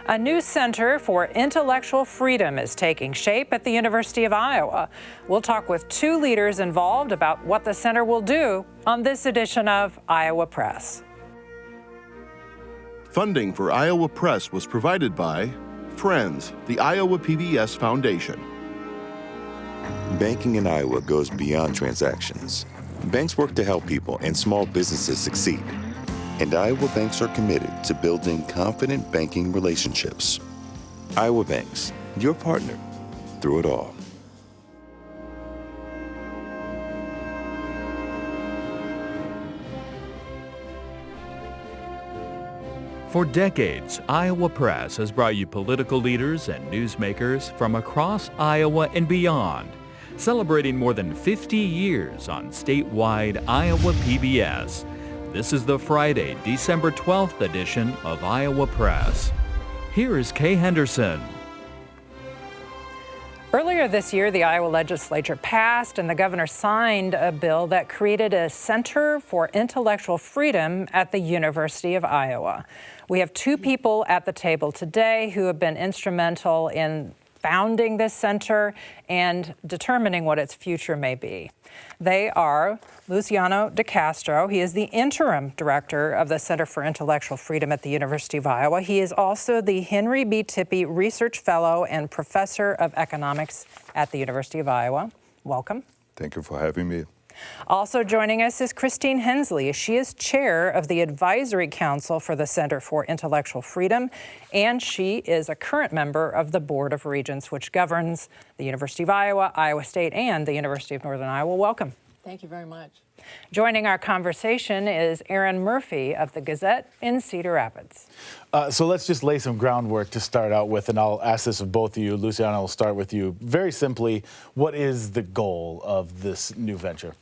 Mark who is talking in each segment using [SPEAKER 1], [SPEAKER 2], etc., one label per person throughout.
[SPEAKER 1] A new Center for Intellectual Freedom is taking shape at the University of Iowa. We'll talk with two leaders involved about what the center will do on this edition of Iowa Press.
[SPEAKER 2] Funding for Iowa Press was provided by Friends, the Iowa PBS Foundation.
[SPEAKER 3] Banking in Iowa goes beyond transactions. Banks work to help people and small businesses succeed. And Iowa banks are committed to building confident banking relationships. Iowa Banks, your partner through it all.
[SPEAKER 4] For decades, Iowa Press has brought you political leaders and newsmakers from across Iowa and beyond, celebrating more than 50 years on statewide Iowa PBS. This is the Friday, December 12th edition of Iowa Press. Here is Kay Henderson.
[SPEAKER 1] Earlier this year, the Iowa legislature passed and the governor signed a bill that created a Center for Intellectual Freedom at the University of Iowa. We have two people at the table today who have been instrumental in founding this center and determining what its future may be. They are Luciano I. Castro. He is the interim director of the Center for Intellectual Freedom at the University of Iowa. He is also the Henry B. Tippie Research Fellow and Professor of Economics at the University of Iowa. Welcome.
[SPEAKER 5] Thank you for having me.
[SPEAKER 1] Also joining us is Christine Hensley. She is chair of the Advisory Council for the Center for Intellectual Freedom, and she is a current member of the Board of Regents, which governs the University of Iowa, Iowa State, and the University of Northern Iowa. Welcome.
[SPEAKER 6] Thank you very much.
[SPEAKER 1] Joining our conversation is Erin Murphy of the Gazette in Cedar Rapids.
[SPEAKER 7] So let's just lay some groundwork to start out with, and I'll ask this of both of you. Luciano, I'll start with you. Very simply, what is the goal of this new venture?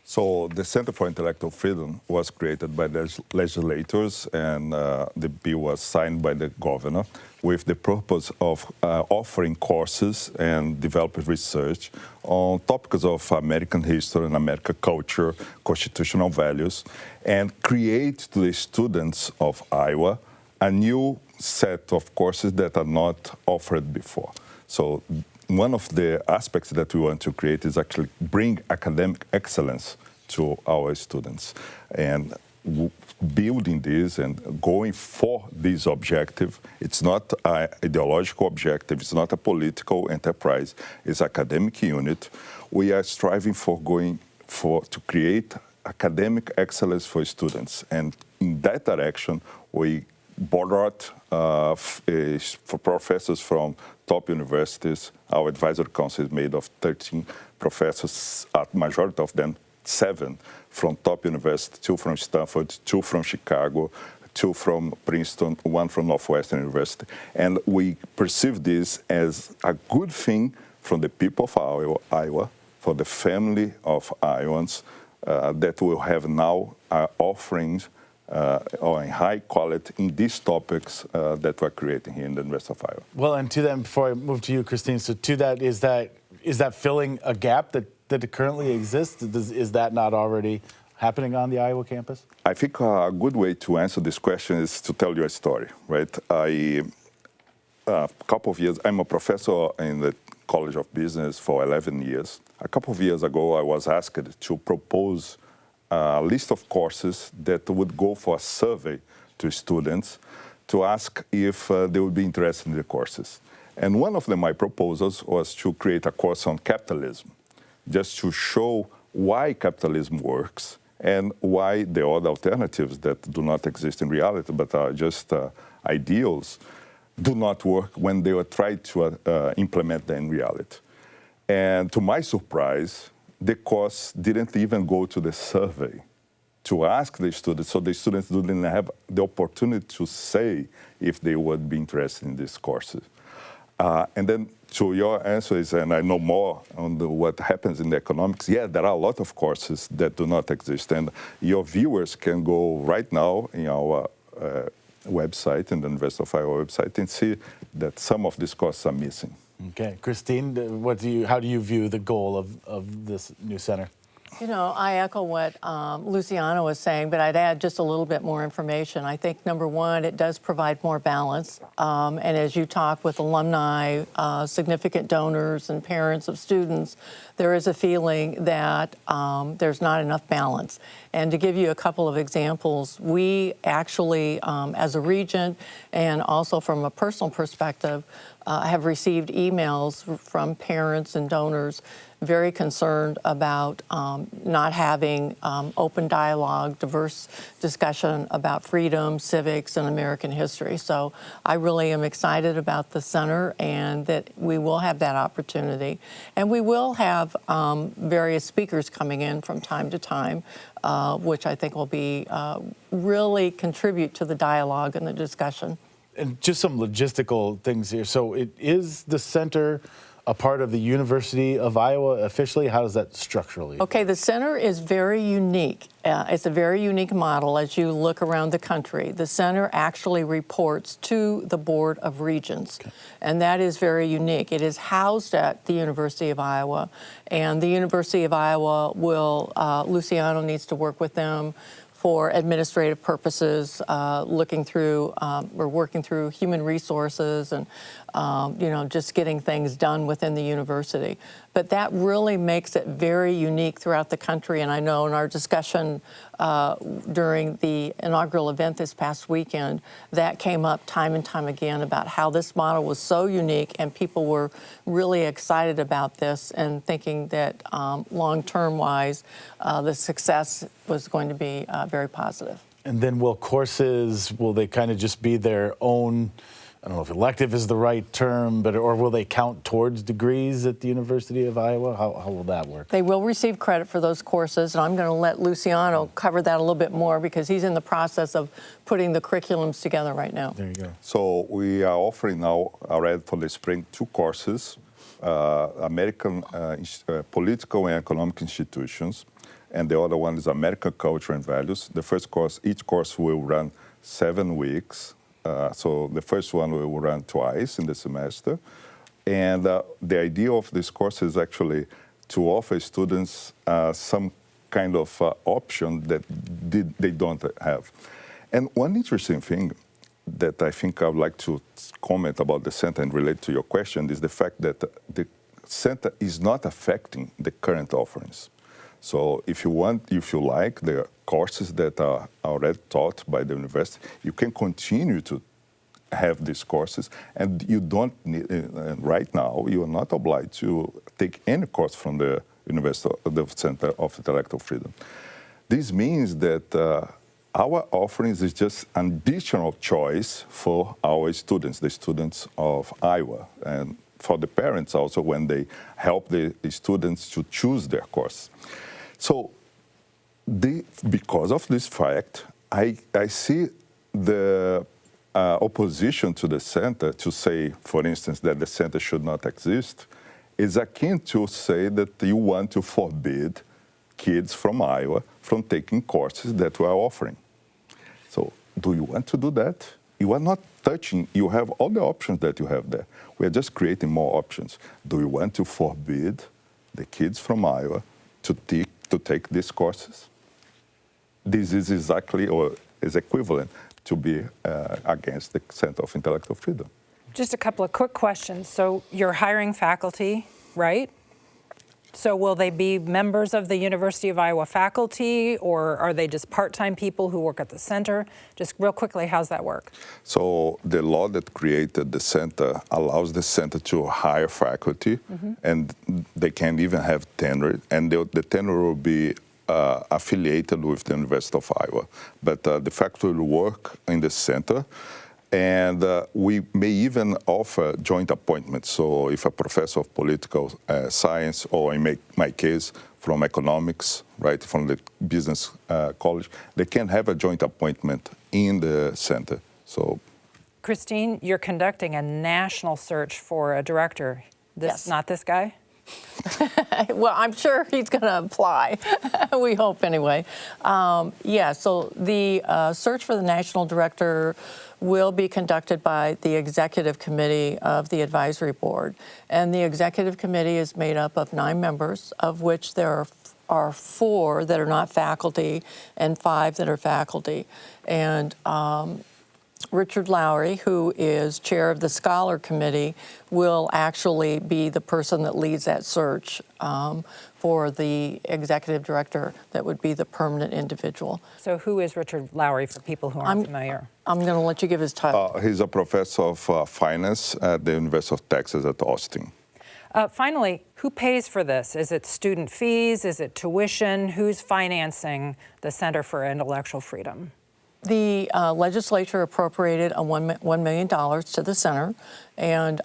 [SPEAKER 5] So the Center for Intellectual Freedom was created by the legislators, and the bill was signed by the governor with the purpose of offering courses and developing research on topics of American history and American culture, constitutional values, and create to the students of Iowa a new set of courses that are not offered before. So one of the aspects that we want to create is actually bring academic excellence to our students. And building this and going for this objective, it's not an ideological objective, it's not a political enterprise, it's an academic unit. We are striving to create academic excellence for students. And in that direction, we brought for professors from top universities. Our advisory council is made of 13 professors, a majority of them 7 from top universities, 2 from Stanford, 2 from Chicago, 2 from Princeton, 1 from Northwestern University. And we perceive this as a good thing from the people of Iowa, for the family of Iowans, that will have now offerings in high quality in these topics that we're creating here in the University of Iowa.
[SPEAKER 7] Well, and to that, before I move to you, Christine, so to that, is that filling a gap that currently exists? Is that not already happening on the Iowa campus?
[SPEAKER 5] I think a good way to answer this question is to tell you a story, right? A couple of years, I'm a professor in the College of Business for 11 years. A couple of years ago, I was asked to propose a list of courses that would go for a survey to students to ask if they would be interested in the courses. And one of my proposals was to create a course on capitalism, just to show why capitalism works and why the other alternatives that do not exist in reality but are just ideals do not work when they are tried to implement them in reality. And to my surprise, the course didn't even go to the survey to ask the students, so the students didn't have the opportunity to say if they would be interested in these courses. And then to your answer is, and I know more on what happens in the economics, yeah, there are a lot of courses that do not exist. And your viewers can go right now in our website, in the University of Iowa website, and see that some of these courses are missing.
[SPEAKER 7] Okay. Christine, how do you view the goal of this new center?
[SPEAKER 6] You know, I echo what Luciano was saying, but I'd add just a little bit more information. I think, number one, it does provide more balance. And as you talk with alumni, significant donors, and parents of students, there is a feeling that there's not enough balance. And to give you a couple of examples, we actually, as a regent and also from a personal perspective, have received emails from parents and donors very concerned about not having open dialogue, diverse discussion about freedom, civics, and American history. So I really am excited about the center and that we will have that opportunity. And we will have various speakers coming in from time to time, which I think will be really contribute to the dialogue and the discussion.
[SPEAKER 7] And just some logistical things here. So is the center a part of the University of Iowa officially? How does that structurally?
[SPEAKER 6] Okay, the center is very unique. It's a very unique model as you look around the country. The center actually reports to the Board of Regents, and that is very unique. It is housed at the University of Iowa, and the University of Iowa will, Luciano needs to work with them for administrative purposes, working through human resources and just getting things done within the university. But that really makes it very unique throughout the country. And I know in our discussion during the inaugural event this past weekend, that came up time and time again about how this model was so unique, and people were really excited about this and thinking that long-term wise, the success was going to be very positive.
[SPEAKER 7] And then will they kind of just be their own, I don't know if elective is the right term, or will they count towards degrees at the University of Iowa? How will that work?
[SPEAKER 6] They will receive credit for those courses, and I'm going to let Luciano cover that a little bit more because he's in the process of putting the curriculums together right now.
[SPEAKER 7] There you go.
[SPEAKER 5] So we are offering now already for the spring 2 courses, American Political and Economic Institutions, and the other one is American Culture and Values. The first course, each course will run 7 weeks. So the first one we will run twice in the semester. And the idea of this course is actually to offer students some kind of option that they don't have. And one interesting thing that I think I would like to comment about the center and relate to your question is the fact that the center is not affecting the current offerings. So if you like the courses that are already taught by the university, you can continue to have these courses, and you don't need, right now, you are not obliged to take any course from the University, the Center of Intellectual Freedom. This means that our offerings is just an additional choice for our students, the students of Iowa, and for the parents also when they help the students to choose their course. So because of this fact, I see the opposition to the center to say, for instance, that the center should not exist is akin to say that you want to forbid kids from Iowa from taking courses that we are offering. So do you want to do that? You are not touching, you have all the options that you have there. We are just creating more options. Do you want to forbid the kids from Iowa to take these courses? This is exactly, or is equivalent to be against the Center of Intellectual Freedom.
[SPEAKER 1] Just a couple of quick questions. So you're hiring faculty, right? So will they be members of the University of Iowa faculty, or are they just part-time people who work at the center? Just real quickly, how's that work?
[SPEAKER 5] So the law that created the center allows the center to hire faculty, and they can even have tenure, and the tenure will be affiliated with the University of Iowa. But the faculty will work in the center, and we may even offer joint appointments. So if a professor of political science, or in my case, from economics, right, from the business college, they can have a joint appointment in the center. So,
[SPEAKER 1] Christine, you're conducting a national search for a director.
[SPEAKER 6] Yes.
[SPEAKER 1] Not this guy?
[SPEAKER 6] Well, I'm sure he's going to apply. We hope anyway. So the search for the national director will be conducted by the executive committee of the advisory board. And the executive committee is made up of 9 members, of which there are are 4 that are not faculty and 5 that are faculty. And Richard Lowry, who is chair of the Scholar Committee, will actually be the person that leads that search for the executive director that would be the permanent individual.
[SPEAKER 1] So who is Richard Lowry for people who aren't familiar?
[SPEAKER 6] I'm going to let you give his title.
[SPEAKER 5] He's a professor of finance at the University of Texas at Austin.
[SPEAKER 1] Finally, who pays for this? Is it student fees? Is it tuition? Who's financing the Center for Intellectual Freedom?
[SPEAKER 6] The legislature appropriated $1 million to the center, and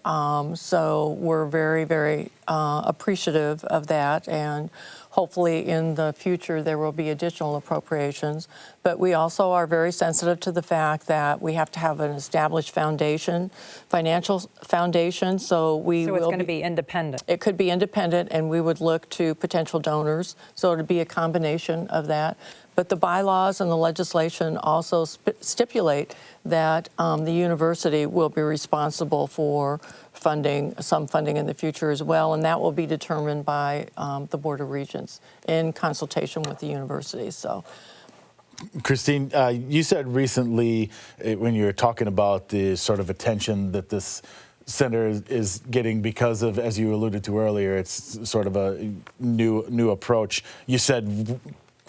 [SPEAKER 6] so we're very, very appreciative of that, and hopefully in the future there will be additional appropriations. But we also are very sensitive to the fact that we have to have an established foundation, financial foundation, so it's
[SPEAKER 1] going to be independent.
[SPEAKER 6] It could be independent, and we would look to potential donors, so it would be a combination of that. But the bylaws and the legislation also stipulate that the university will be responsible for some funding in the future as well, and that will be determined by the Board of Regents in consultation with the university. So,
[SPEAKER 7] Christine, you said recently when you were talking about the sort of attention that this center is getting because of, as you alluded to earlier, it's sort of a new approach. You said,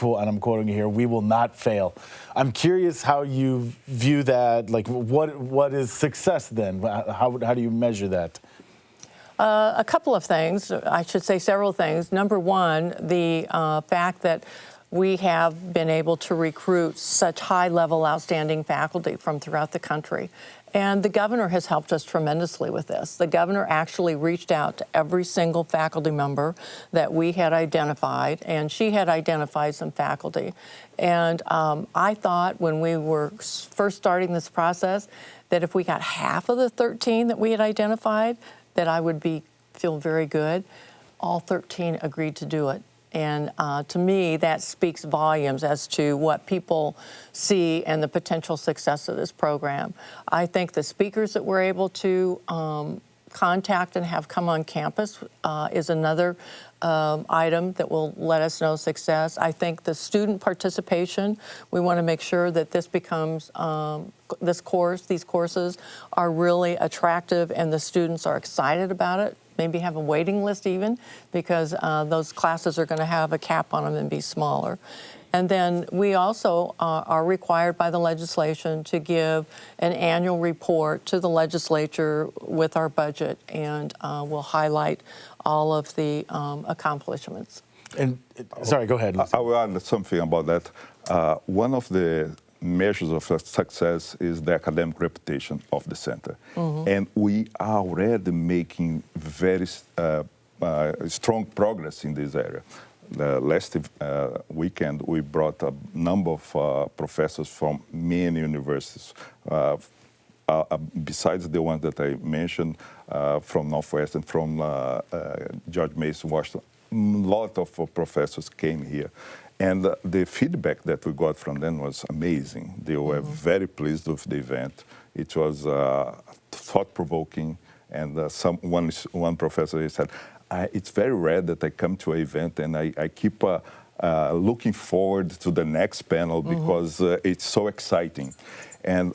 [SPEAKER 7] and I'm quoting you here, "We will not fail." I'm curious how you view that. Like, what is success then? How do you measure that?
[SPEAKER 6] A couple of things. I should say several things. Number one, the fact that we have been able to recruit such high-level, outstanding faculty from throughout the country. And the governor has helped us tremendously with this. The governor actually reached out to every single faculty member that we had identified, and she had identified some faculty. And I thought when we were first starting this process that if we got half of the 13 that we had identified, that I would feel very good. All 13 agreed to do it. And to me, that speaks volumes as to what people see and the potential success of this program. I think the speakers that we're able to contact and have come on campus is another item that will let us know success. I think the student participation, we want to make sure that this becomes, these courses are really attractive and the students are excited about it. Maybe have a waiting list even, because those classes are going to have a cap on them and be smaller. And then we also are required by the legislation to give an annual report to the legislature with our budget, and we'll highlight all of the accomplishments.
[SPEAKER 7] And sorry, go ahead.
[SPEAKER 5] I will add something about that. One of the measures of success is the academic reputation of the center. Mm-hmm. And we are already making very strong progress in this area. The last weekend, we brought a number of professors from many universities, besides the ones that I mentioned, from Northwestern, from George Mason, Washington. A lot of professors came here. And the feedback that we got from them was amazing. They were very pleased with the event. It was thought-provoking. And one professor said, it's very rare that I come to an event and I keep looking forward to the next panel because it's so exciting. And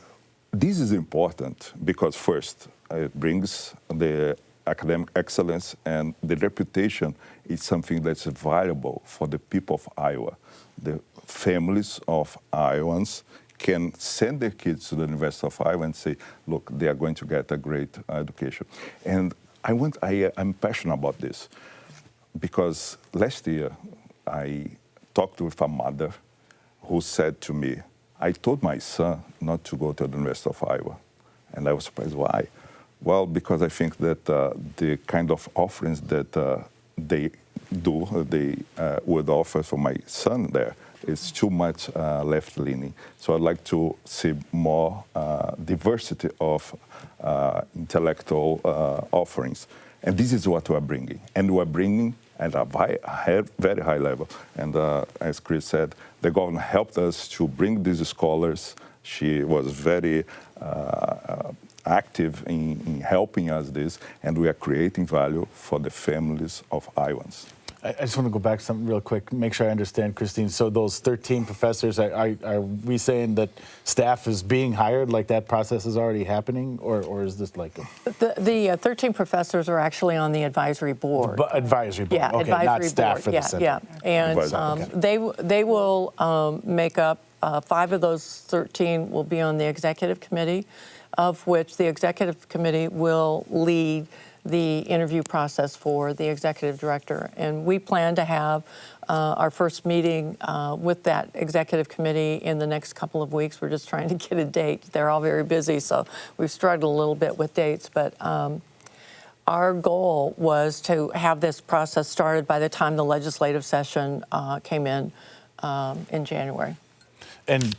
[SPEAKER 5] this is important because first, it brings the academic excellence, and the reputation is something that's valuable for the people of Iowa. The families of Iowans can send their kids to the University of Iowa and say, look, they are going to get a great education. And I'm passionate about this because last year I talked with a mother who said to me, I told my son not to go to the University of Iowa. And I was surprised, why? Well, because I think that the kind of offerings that they would offer for my son there is too much left-leaning. So I'd like to see more diversity of intellectual offerings. And this is what we're bringing. And we're bringing at a very high level. And as Chris said, the governor helped us to bring these scholars. She was very active in helping us this, and we are creating value for the families of Iowans.
[SPEAKER 7] I just want to go back to something real quick, make sure I understand, Christine. So those 13 professors, are we saying that staff is being hired, like that process is already happening, or is this like
[SPEAKER 6] The 13 professors are actually on the advisory board.
[SPEAKER 7] advisory board?
[SPEAKER 6] Yeah,
[SPEAKER 7] okay,
[SPEAKER 6] advisory
[SPEAKER 7] not staff
[SPEAKER 6] board.
[SPEAKER 7] for the center.
[SPEAKER 6] Yeah, and they will make up 5 of those 13 will be on the executive committee, of which the executive committee will lead the interview process for the executive director. And we plan to have our first meeting with that executive committee in the next couple of weeks. We're just trying to get a date. They're all very busy, so we've struggled a little bit with dates. But our goal was to have this process started by the time the legislative session came in January.
[SPEAKER 7] And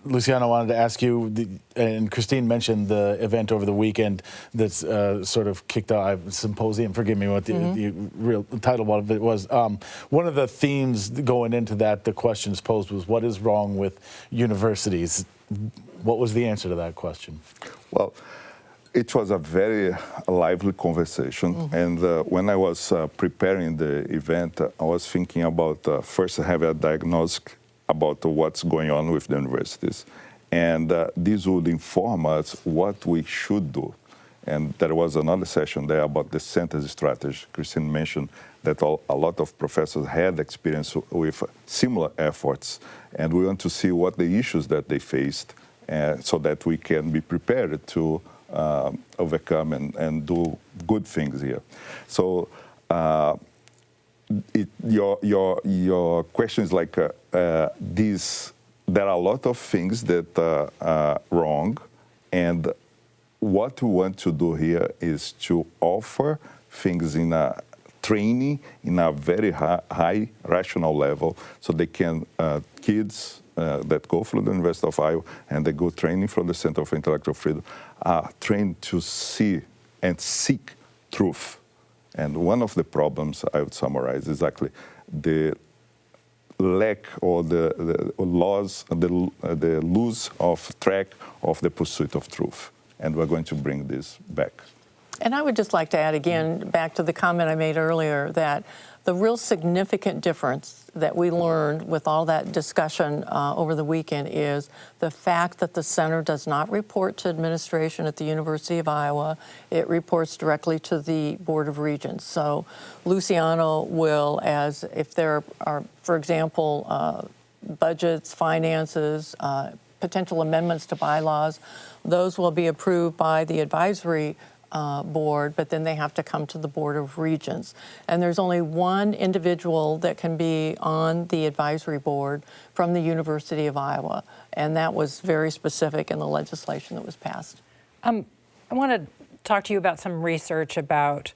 [SPEAKER 7] Luciano, I wanted to ask you, and Christine mentioned the event over the weekend that's sort of kicked off, symposium, forgive me what the real title of it was. One of the themes going into that, the questions posed was, what is wrong with universities? What was the answer to that question?
[SPEAKER 5] Well, it was a very lively conversation. And when I was preparing the event, I was thinking about first having a diagnosis about what's going on with the universities. And this would inform us what we should do. And there was another session there about the center's strategy. Christine mentioned that a lot of professors had experience with similar efforts. And we want to see what the issues that they faced so that we can be prepared to overcome and do good things here. So your question is like this. There are a lot of things that are wrong, and what we want to do here is to offer things in a training in a very high rational level, so they can kids that go through the University of Iowa and they go training from the Center for Intellectual Freedom are trained to see and seek truth. And one of the problems, I would summarize, is actually the lack or the loss, the lose of track of the pursuit of truth. And we're going to bring this back.
[SPEAKER 6] And I would just like to add again, back to the comment I made earlier, that the real significant difference that we learned with all that discussion over the weekend is the fact that the center does not report to administration at the University of Iowa. It reports directly to the Board of Regents. So Luciano will, as if there are, for example, budgets, finances, potential amendments to bylaws, those will be approved by the advisory board, but then they have to come to the Board of Regents. And there's only one individual that can be on the advisory board from the University of Iowa, and that was very specific in the legislation that was passed.
[SPEAKER 1] I want to talk to you about some research about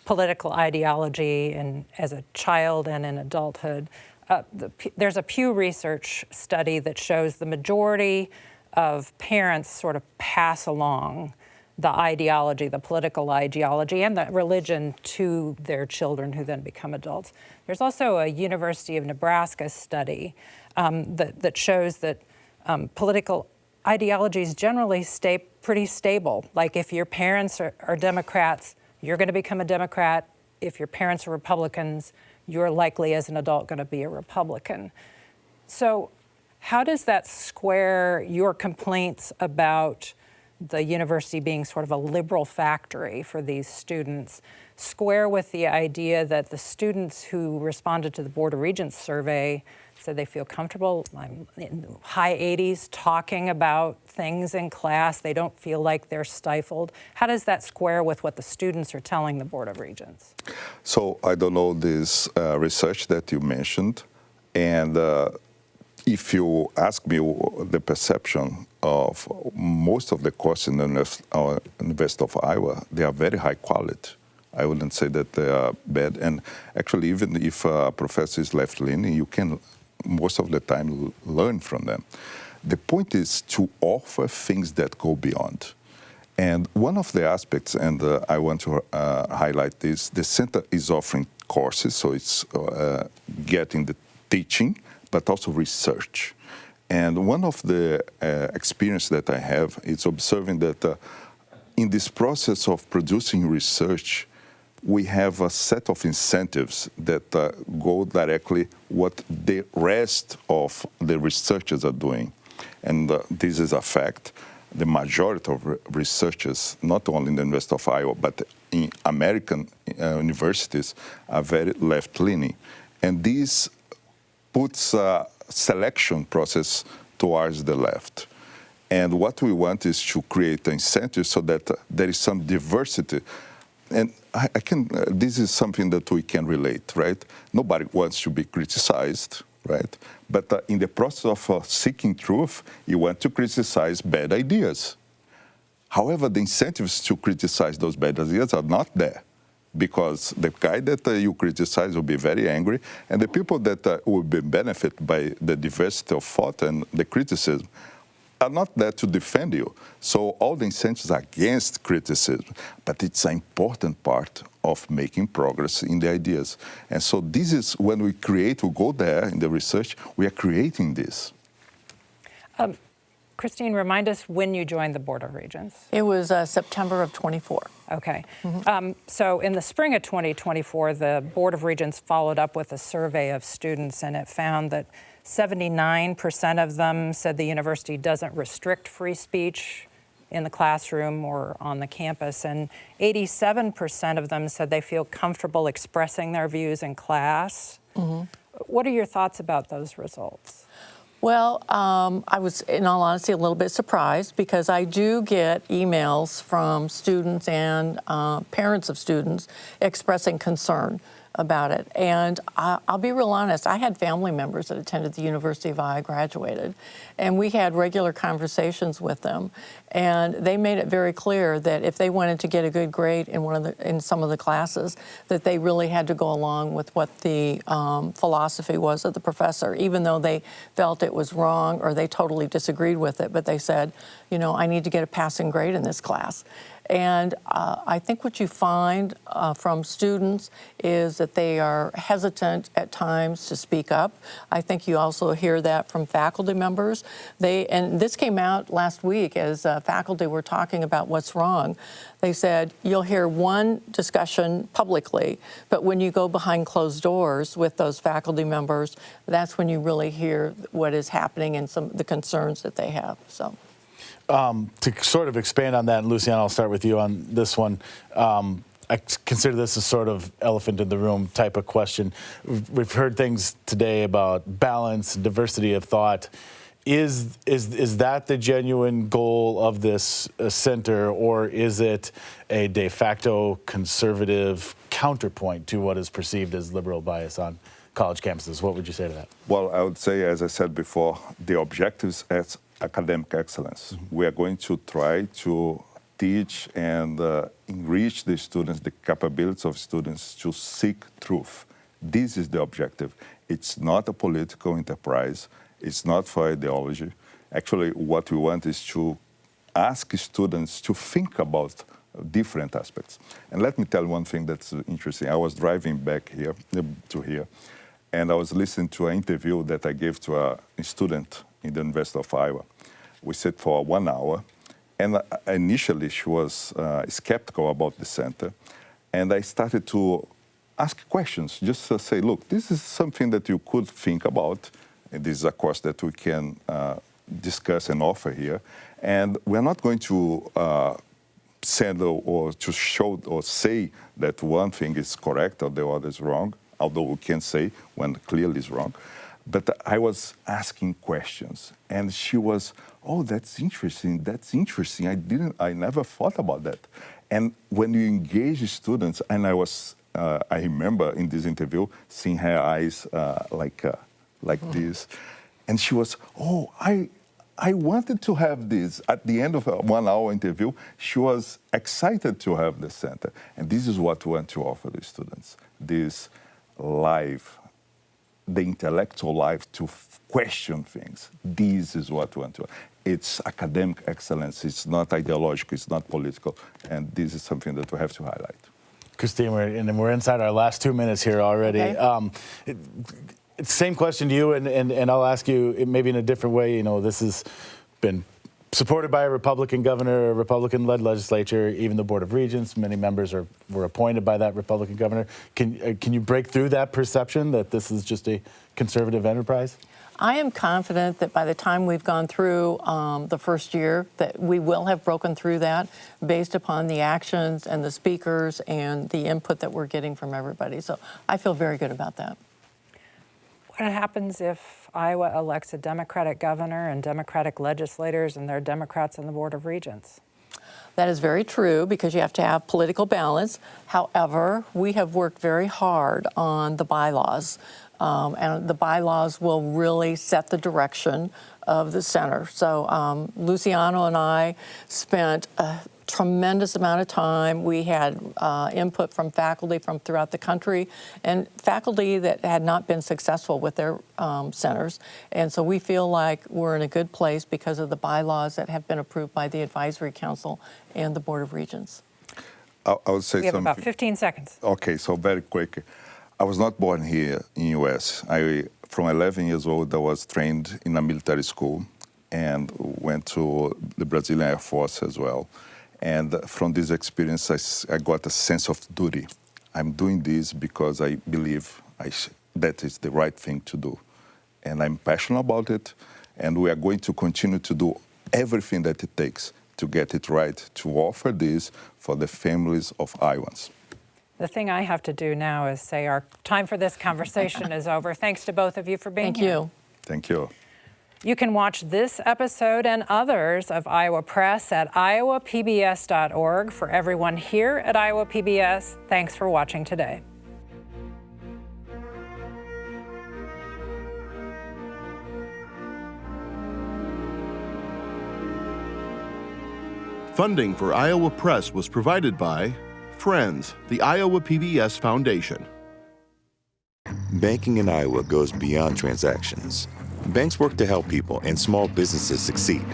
[SPEAKER 1] political ideology and as a child and in adulthood. There's a Pew Research study that shows the majority of parents sort of pass along the ideology, the political ideology, and the religion to their children who then become adults. There's also a University of Nebraska study that shows that political ideologies generally stay pretty stable. Like if your parents are Democrats, you're going to become a Democrat. If your parents are Republicans, you're likely as an adult going to be a Republican. So how does that square your complaints about the university being sort of a liberal factory for these students, square with the idea that the students who responded to the Board of Regents survey said they feel comfortable in the high 80s talking about things in class. They don't feel like they're stifled. How does that square with what the students are telling the Board of Regents?
[SPEAKER 5] So I don't know this research that you mentioned, and if you ask me the perception of most of the courses in the University of Iowa, they are very high quality. I wouldn't say that they are bad. And actually, even if a professor is left-leaning, you can most of the time learn from them. The point is to offer things that go beyond. And one of the aspects, and I want to highlight this, the center is offering courses, so it's getting the teaching, but also research. And one of the experience that I have is observing that in this process of producing research, we have a set of incentives that go directly what the rest of the researchers are doing. And this is a fact. The majority of researchers, not only in the University of Iowa, but in American universities, are very left-leaning. And this puts a selection process towards the left. And what we want is to create incentives so that there is some diversity. And this is something that we can relate, right? Nobody wants to be criticized, right? But in the process of seeking truth, you want to criticize bad ideas. However, the incentives to criticize those bad ideas are not there, because the guy that you criticize will be very angry, and the people that will be benefit by the diversity of thought and the criticism are not there to defend you. So all the incentives are against criticism, but it's an important part of making progress in the ideas. And so this is when we go there in the research, we are creating this.
[SPEAKER 1] Christine, remind us when you joined the Board of Regents.
[SPEAKER 6] It was September of 24.
[SPEAKER 1] Okay. So in the spring of 2024, the Board of Regents followed up with a survey of students, and it found that 79% of them said the university doesn't restrict free speech in the classroom or on the campus, and 87% of them said they feel comfortable expressing their views in class. What are your thoughts about those results?
[SPEAKER 6] Well, I was, in all honesty, a little bit surprised, because I do get emails from students and parents of students expressing concern about it. And I'll be real honest, I had family members that attended the University of Iowa, graduated, and we had regular conversations with them. And they made it very clear that if they wanted to get a good grade in some of the classes, that they really had to go along with what the philosophy was of the professor, even though they felt it was wrong or they totally disagreed with it. But they said, you know, I need to get a passing grade in this class. And I think what you find from students is that they are hesitant at times to speak up. I think you also hear that from faculty members. And this came out last week as faculty were talking about what's wrong. They said, you'll hear one discussion publicly, but when you go behind closed doors with those faculty members, that's when you really hear what is happening and some of the concerns that they have. So.
[SPEAKER 7] To sort of expand on that, and Luciano, I'll start with you on this one. I consider this a sort of elephant in the room type of question. We've heard things today about balance, diversity of thought. Is that the genuine goal of this center, or is it a de facto conservative counterpoint to what is perceived as liberal bias on college campuses? What would you say to that?
[SPEAKER 5] Well, I would say, as I said before, the objectives as academic excellence. We are going to try to teach and enrich the students, the capabilities of students to seek truth. This is the objective. It's not a political enterprise. It's not for ideology. Actually, what we want is to ask students to think about different aspects. And let me tell you one thing that's interesting. I was driving back here to here, and I was listening to an interview that I gave to a student in the University of Iowa. We sat for 1 hour, and initially she was skeptical about the center, and I started to ask questions, just to say, look, this is something that you could think about, and this is a course that we can discuss and offer here, and we're not going to send or to show or say that one thing is correct or the other is wrong, although we can say when clearly is wrong. But I was asking questions, and she was, oh, that's interesting, I never thought about that. And when you engage students, and I remember in this interview seeing her eyes like this, and she was, oh, I wanted to have this. At the end of a 1 hour interview, she was excited to have the center. And this is what we want to offer the students, this the intellectual life to question things. This is what we want to. It's academic excellence. It's not ideological. It's not political. And this is something that we have to highlight.
[SPEAKER 7] Christine, we're inside our last 2 minutes here already. Okay. Same question to you, and I'll ask you maybe in a different way. You know, this has been supported by a Republican governor, a Republican-led legislature, even the Board of Regents. Many members were appointed by that Republican governor. Can you break through that perception that this is just a conservative enterprise?
[SPEAKER 6] I am confident that by the time we've gone through the first year, that we will have broken through that based upon the actions and the speakers and the input that we're getting from everybody. So I feel very good about that.
[SPEAKER 1] What happens if Iowa elects a Democratic governor and Democratic legislators and they're Democrats on the Board of Regents?
[SPEAKER 6] That is very true because you have to have political balance. However, we have worked very hard on the bylaws. And the bylaws will really set the direction of the center. So Luciano and I spent a tremendous amount of time. We had input from faculty from throughout the country and faculty that had not been successful with their centers. And so we feel like we're in a good place because of the bylaws that have been approved by the Advisory Council and the Board of Regents.
[SPEAKER 5] I would say
[SPEAKER 1] We have
[SPEAKER 5] something.
[SPEAKER 1] about 15 seconds.
[SPEAKER 5] Okay, so very quick. I was not born here in U.S. From 11 years old, I was trained in a military school and went to the Brazilian Air Force as well. And from this experience, I got a sense of duty. I'm doing this because I believe that is the right thing to do. And I'm passionate about it, and we are going to continue to do everything that it takes to get it right, to offer this for the families of Iowans.
[SPEAKER 1] The thing I have to do now is say our time for this conversation is over. Thanks to both of you for being here.
[SPEAKER 6] Thank you.
[SPEAKER 5] Thank you.
[SPEAKER 1] You can watch this episode and others of Iowa Press at iowapbs.org. For everyone here at Iowa PBS, thanks for watching today.
[SPEAKER 2] Funding for Iowa Press was provided by Friends, the Iowa PBS Foundation.
[SPEAKER 3] Banking in Iowa goes beyond transactions. Banks work to help people and small businesses succeed.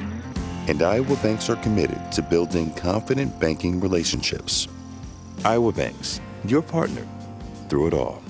[SPEAKER 3] And Iowa banks are committed to building confident banking relationships. Iowa Banks, your partner through it all.